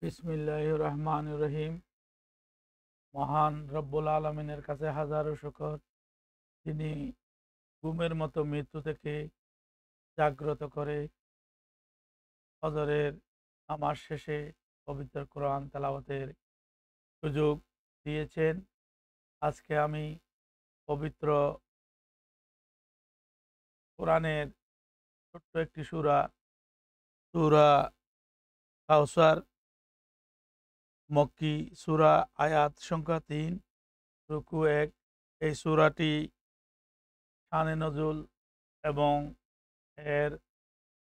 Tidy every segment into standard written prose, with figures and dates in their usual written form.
বিসমিল্লাহির রহমানির রহিম। মহান রব্বুল আলমিনের কাছে হাজারো শুকর, তিনি ঘুমের মতো মৃত্যু থেকে জাগ্রত করে ফজরের নামাজ শেষে পবিত্র কোরআন তেলাওয়াতের সুযোগ দিয়েছেন। আজকে আমি পবিত্র কোরআনের ছোট্ট একটি সূরা সূরা কাউসার, মক্কি সূরা, আয়াত সংখ্যা ৩, রুকু ১। এই সূরাটি শানে নজুল এবং এর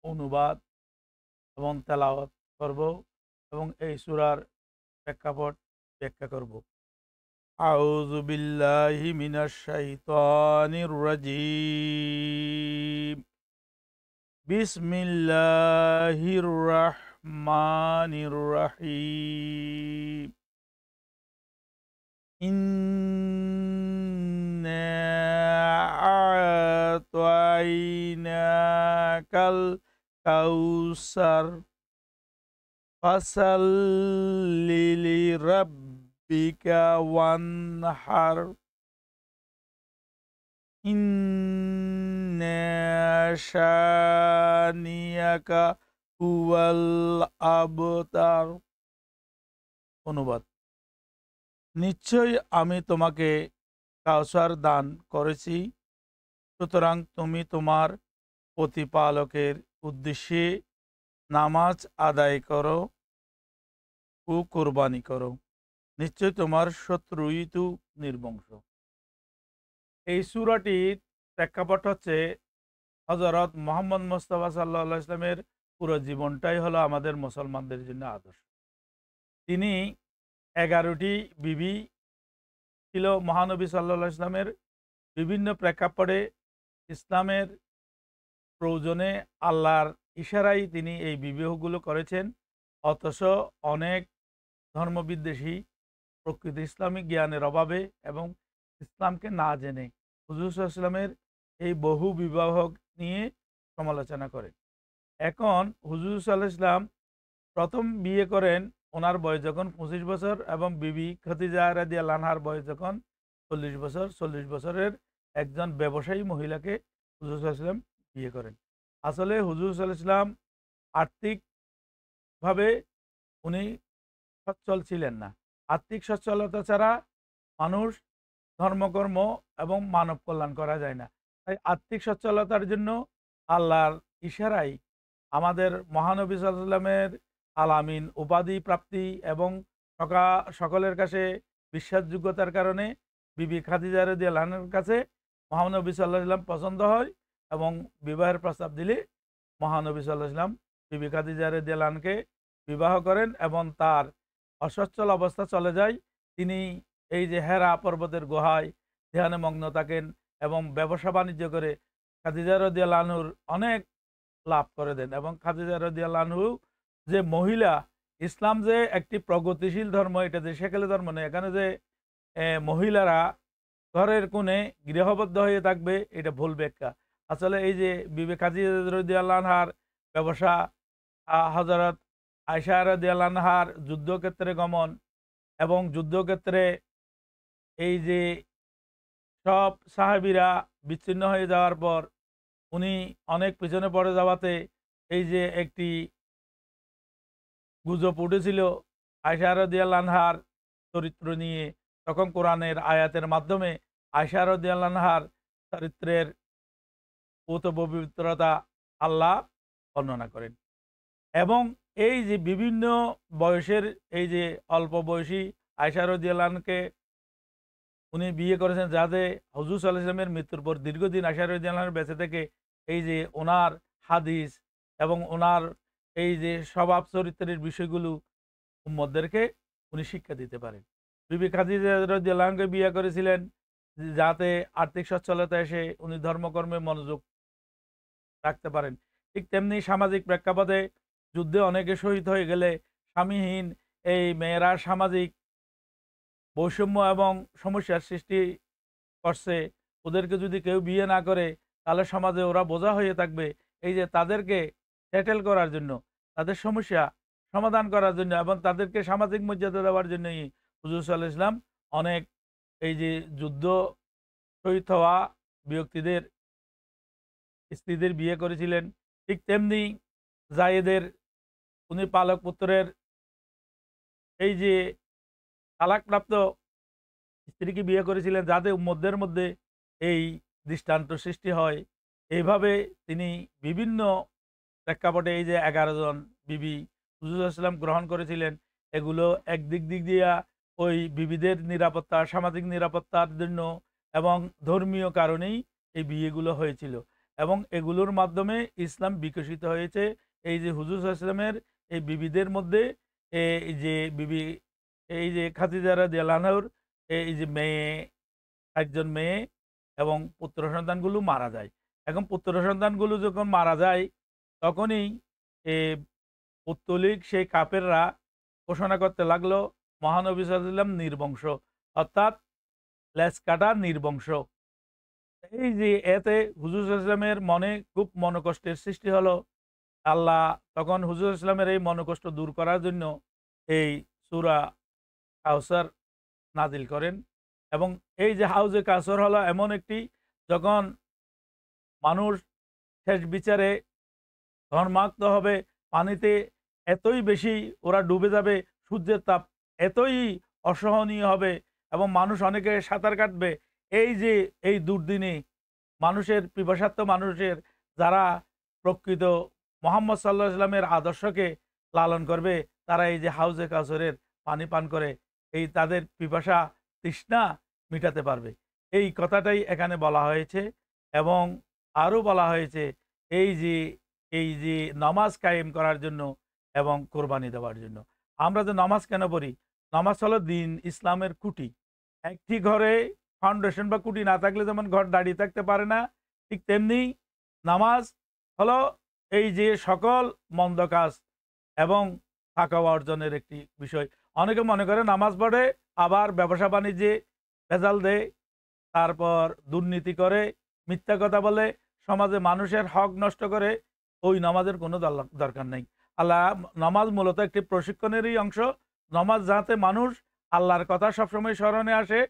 অনুবাদ এবং তেলাওয়াত করব এবং এই সূরার প্রেক্ষাপট ব্যাখ্যা করব। আউযু বিল্লাহি মিনাশ শাইতানির রাজীম। বিসমিল্লাহির রাহমানির রাহিম। ইন্না আ'তাইনাকাল কাউসার ফাসাল্লি লিরাব্বিকা ওয়ানহার। ইন্না শানিয়াকা হুয়াল আবতার। অনুবাদ: নিশ্চয়ই আমি তোমাকে কাউসার দান করেছি, সুতরাং তুমি তোমার প্রতিপালকের উদ্দেশ্যে নামাজ আদায় করো ও কোরবানি করো। নিশ্চয় তোমার শত্রুই তো নির্বংশ। এই সূরাটির প্রেক্ষাপট হচ্ছে হযরত মুহাম্মদ মুস্তাফা সাল্লাল্লাহু আলাইহি ওয়াসাল্লামের পুরো জীবনটাই হলো আমাদের মুসলমানদের জন্য আদর্শ। তিনি 11টি বিবি ছিল। মহানবী সাল্লাল্লাহু আলাইহি ওয়াসাল্লামের বিভিন্ন প্রেক্ষাপটে ইসলামের প্রয়োজনে আল্লাহর ইশারায় তিনি এই বিবাহগুলো করেছেন। অথচ অনেক ধর্মবিদ্বেষী প্রকৃত ইসলামিক জ্ঞানের অভাবে এবং ইসলামকে না জেনে হুজুর সাল্লাল্লাহু আলাইহি ওয়াসাল্লামের এই বহু বিবাহ নিয়ে সমালোচনা করে। এখন হুজুর সাল্লাল্লাহু আলাইহি ওয়াসাল্লাম প্রথম বিয়ে করেন, ওনার বয়স যখন 25 বছর এবং বিবি খাদিজা রাদিয়াল্লাহু আনহার বয়স যখন 40 বছর। 40 বছরের একজন ব্যবসায়ী মহিলাকে হুজুর সাল্লাল্লাহু আলাইহি ওয়াসাল্লাম বিয়ে করেন। আসলে হুজুর সাল্লাল্লাহু আলাইহি ওয়াসাল্লাম আর্থিকভাবে উনি সচ্ছল ছিলেন না। আর্থিক সচ্ছলতা ছাড়া মানুষ ধর্মকর্ম এবং মানব কল্যাণ করা যায় না। তাই আর্থিক সচ্ছলতার জন্য আল্লাহর ইশারায় আমাদের মহানবী সাল্লাল্লাহু আলাইহি ওয়াসাল্লামের আল-আমিন উপাধি প্রাপ্তি এবং সকলের কাছে বিশ্বাসযোগ্যতার কারণে বিবি খাদিজা রাদিয়াল্লাহু আনহার কাছে মহানবী সাল্লাল্লাহু আলাইহি ওয়াসাল্লাম পছন্দ হয় এবং বিবাহের প্রস্তাব দিলে মহানবী সাল্লাল্লাহু আলাইহি ওয়াসাল্লাম বিবি খাদিজা রাদিয়াল্লাহু আনহাকে বিবাহ করেন এবং তার অসচ্ছল অবস্থা চলে যায়। তিনি এই যে হেরা পর্বতের গুহায় ধ্যানে মগ্ন থাকেন এবং ব্যবসা বাণিজ্য করে খাদিজা রাদিয়াল্লাহু আনহুর অনেক লাভ করে দেন। এবং খাদিজা রাদিয়াল্লাহু আনহু যে মহিলা, ইসলাম যে একটি প্রগতিশীল ধর্ম, এটা যে সেকেলে ধর্ম নয়। এখানে যে মহিলারা ঘরের কোণে গৃহবদ্ধ হয়ে থাকবে, এটা ভুল ব্যাখ্যা। আসলে এই যে বিবি খাদিজা রাদিয়াল্লাহু আনহার ব্যবসা, হযরত আয়েশা রাদিয়াল্লাহু আনহার যুদ্ধক্ষেত্রে গমন এবং যুদ্ধক্ষেত্রে এই যে সব সাহাবীরা বিচ্ছিন্ন হয়ে যাওয়ার পর উনি অনেক পিছনে পড়ে যাওয়াতে এই যে একটি গুজব উঠেছিল আয়েশা রাদিয়াল্লাহু আনহার চরিত্র নিয়ে, তখন কোরআনের আয়াতের মাধ্যমে আয়েশা রাদিয়াল্লাহু আনহার চরিত্রের পবিত্রতা আল্লাহ বর্ণনা করেন। এবং এই যে বিভিন্ন বয়সের এই যে অল্প বয়সী আয়েশা রাদিয়াল্লাহু আনহাকে উনি বিয়ে করেছেন, যাতে হুজুর সাল্লাল্লাহু আলাইহি ওয়াসাল্লামের মৃত্যুর পর দীর্ঘদিন আয়েশা রাদিয়াল্লাহু আনহা বেঁচে থেকে এই যে ওনার হাদিস এবং ওনার এই যে স্বভাব চরিত্রের বিষয়গুলো উম্মতদেরকে উনি শিক্ষা দিতে পারেন। বিবি খাদিজা রাদিয়াল্লাহু আনহাকে বিয়ে করেছিলেন যাতে আর্থিক সচ্ছলতা এসে উনি ধর্মকর্মে মনোযোগ রাখতে পারেন। ঠিক তেমনি সামাজিক প্রেক্ষাপটে যুদ্ধে অনেকে শহীদ হয়ে গেলে স্বামীহীন এই মেয়েরা সামাজিক বৈষম্য এবং সমস্যার সৃষ্টি করছে। ওদেরকে যদি কেউ বিয়ে না করে তাহলে সমাজে ওরা বোঝা হয়ে থাকবে। এই যে তাদেরকে সেটেল করার জন্য, তাদের সমস্যা সমাধান করার জন্য এবং তাদেরকে সামাজিক মর্যাদা দেওয়ার জন্যই হুজুর সাল্লাল্লাহু আলাইহি ওয়াসাল্লাম অনেক এই যে যুদ্ধ শহীদ হওয়া ব্যক্তিদের স্ত্রীদের বিয়ে করেছিলেন। ঠিক তেমনি যায়েদের উনি পালক পুত্রের এই যে তালাকপ্রাপ্ত স্ত্রীকে বিয়ে করেছিলেন, যাদের উম্মতদের মধ্যে এই দৃষ্টান্ত সৃষ্টি হয়। এইভাবে তিনি বিভিন্ন প্রেক্ষাপটে এই যে 11 জন বিবি হুজুর সাল্লাল্লাহু আলাইহি ওয়াসাল্লাম গ্রহণ করেছিলেন, এগুলো দিক দিয়া ওই বিবিদের নিরাপত্তা, সামাজিক নিরাপত্তার জন্য এবং ধর্মীয় কারণেই এই বিয়েগুলো হয়েছিল এবং এগুলোর মাধ্যমে ইসলাম বিকশিত হয়েছে। এই যে হুজুর সাল্লাল্লাহু আলাইহি ওয়াসাল্লামের এই বিবিদের মধ্যে এই যে বিবি এই যে খাদিজা রাদিয়াল্লাহু আনহার এই যে মেয়ে, ৬০ জন মেয়ে এবং পুত্র সন্তানগুলো মারা যায়। এখন পুত্র সন্তানগুলো যখন মারা যায় তখনই এ পৌত্তলিক সেই কাফেররা ঘোষণা করতে লাগলো মহানবী সাল্লাল্লাহু আলাইহি ওয়াসাল্লাম নির্বংশ, অর্থাৎ লেজ কাটা নির্বংশ। এই যে এতে হুজুর সাল্লাল্লাহু আলাইহি ওয়াসাল্লামের মনে খুব মনোকষ্টের সৃষ্টি হলো। আল্লাহ তখন হুজুর সাল্লাল্লাহু আলাইহি ওয়াসাল্লামের এই মনোকষ্ট দূর করার জন্য এই সূরা কাউসার নাজিল করেন এবং এই যে হাউজে কাউসার হলো এমন একটি, যখন মানুষ শেষ বিচারে ধর্মাক্ত হবে, পানিতে এতই বেশি ওরা ডুবে যাবে, সূর্যের তাপ এতই অসহনীয় হবে এবং মানুষ অনেকে সাঁতার কাটবে। এই যে এই দুর্দিনে মানুষের পিপাসার্ত মানুষের যারা প্রকৃত মোহাম্মদ সাল্লাল্লাহু আলাইহি ওয়াসাল্লামের আদর্শকে লালন করবে, তারা এই যে হাউজে কাউসারের পানি পান করে এই তাদের পিপাসা তৃষ্ণা মিটাতে পারবে। এই কথাটাই এখানে বলা হয়েছে এবং আরও বলা হয়েছে এই যে এই যে নামাজ কায়েম করার জন্য এবং কোরবানি দেওয়ার জন্য। আমরা যে নামাজ কেন পড়ি? নামাজ হলো দিন ইসলামের খুঁটি। একটি ঘরে ফাউন্ডেশন বা খুঁটি না থাকলে যেমন ঘর দাঁড়িয়ে থাকতে পারে না, ঠিক তেমনি নামাজ হলো এই যে সকল মন্দ কাজ এবং তাকওয়া অর্জনের একটি বিষয়। অনেকে মনে করে নামাজ পড়ে আবার ব্যবসা বাণিজ্যে ভেজাল দেয়, তারপর দুর্নীতি করে, মিথ্যা কথা বলে, সমাজে মানুষের হক নষ্ট করে। ওই নামাজের কোনো দরকার নেই। আল্লাহ নামাজ মূলত একটি প্রশিক্ষণেরই অংশ। নামাজ যাতে মানুষ আল্লাহর কথা সবসময় স্মরণে আসে,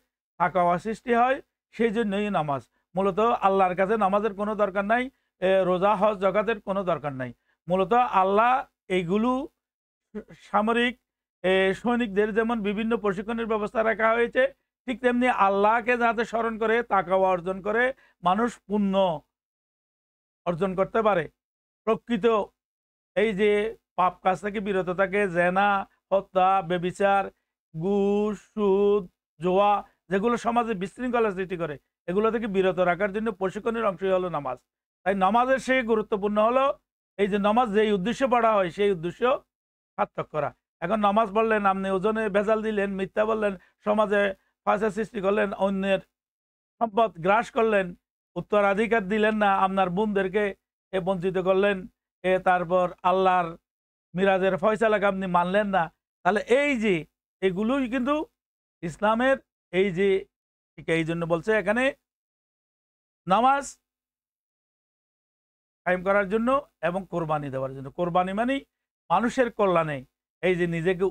তাকওয়া সৃষ্টি হয়, সেই জন্যই নামাজ। মূলত আল্লাহর কাছে নামাজের কোনো দরকার নাই, রোজা হজ জাকাতের কোনো দরকার নাই। মূলত আল্লাহ এইগুলো সামরিক সৈনিকদের যেমন বিভিন্ন প্রশিক্ষণের ব্যবস্থা রাখা হয়েছে, ঠিক তেমনি আল্লাহকে যাতে স্মরণ করে তাকওয়া অর্জন করে মানুষ পুণ্য অর্জন করতে পারে, প্রকৃত এই যে পাপ কাজ থেকে বিরত থাকে, জেনা, হত্যা, ব্যভিচার, ঘুষ, সুদ, জুয়া, যেগুলো সমাজে বিশৃঙ্খলা সৃষ্টি করে, এগুলো থেকে বিরত রাখার জন্য প্রশিক্ষণের অংশই হলো নামাজ। তাই নামাজের সেই গুরুত্বপূর্ণ হলো এই যে নামাজ যেই উদ্দেশ্য পড়া হয় সেই উদ্দেশ্য সার্থক করা। এখন নামাজ পড়লেন, আপনি ওজনে ভেজাল দিলেন, মিথ্যা বললেন, সমাজে ফাসাদ সৃষ্টি করলেন, অন্যের সম্পদ গ্রাস করলেন, উত্তরাধিকার দিলেন না, আপনার বোনদেরকে বঞ্চিত করলেন, তারপর আল্লাহর মিরাজের ফয়সালাকে আপনি মানলেন না, তাহলে এই যে এগুলোই কিন্তু ইসলামের এই যে এই জন্য বলছে এখানে নামাজ কায়েম করার জন্য এবং কোরবানি দেওয়ার জন্য। কোরবানি মানে মানুষের কল্যাণে এই যে নিজেকে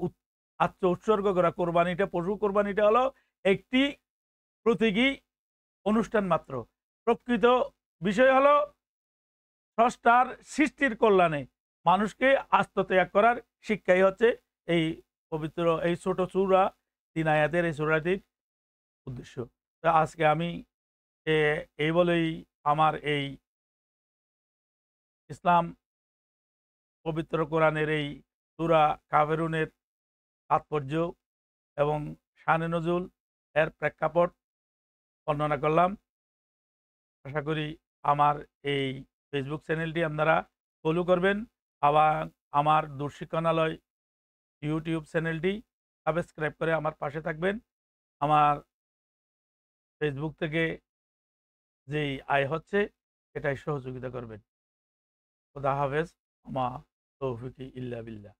আত্ম উৎসর্গ করা। কোরবানিটা, পশু কোরবানিটা হলো একটি প্রতীকী অনুষ্ঠান মাত্র। প্রকৃত বিষয় হলো স্রষ্টার সৃষ্টির কল্যাণে মানুষকে আত্মত্যাগ করার শিক্ষাই হচ্ছে এই পবিত্র এই ছোট সূরা ৩ আয়াতের এই সূরাটির উদ্দেশ্য। তো আজকে আমি এই বলেই আমার এই ইসলাম পবিত্র কোরআনের এই সূরা কাফেরুনের তাৎপর্য এবং শানে নজুল এর প্রেক্ষাপট বর্ণনা করলাম। আশা করি আমার এই ফেসবুক চ্যানেলটি আপনারা ফলো করবেন, আবার আমার দূরশিক্ষণালয় ইউটিউব চ্যানেলটি সাবস্ক্রাইব করে আমার পাশে থাকবেন। আমার ফেসবুক থেকে যেই আয় হচ্ছে এটাই সহযোগিতা করবেন। খুদা হাফেজ। আমা তৌফিকি ইল্লা বিল্লাহ।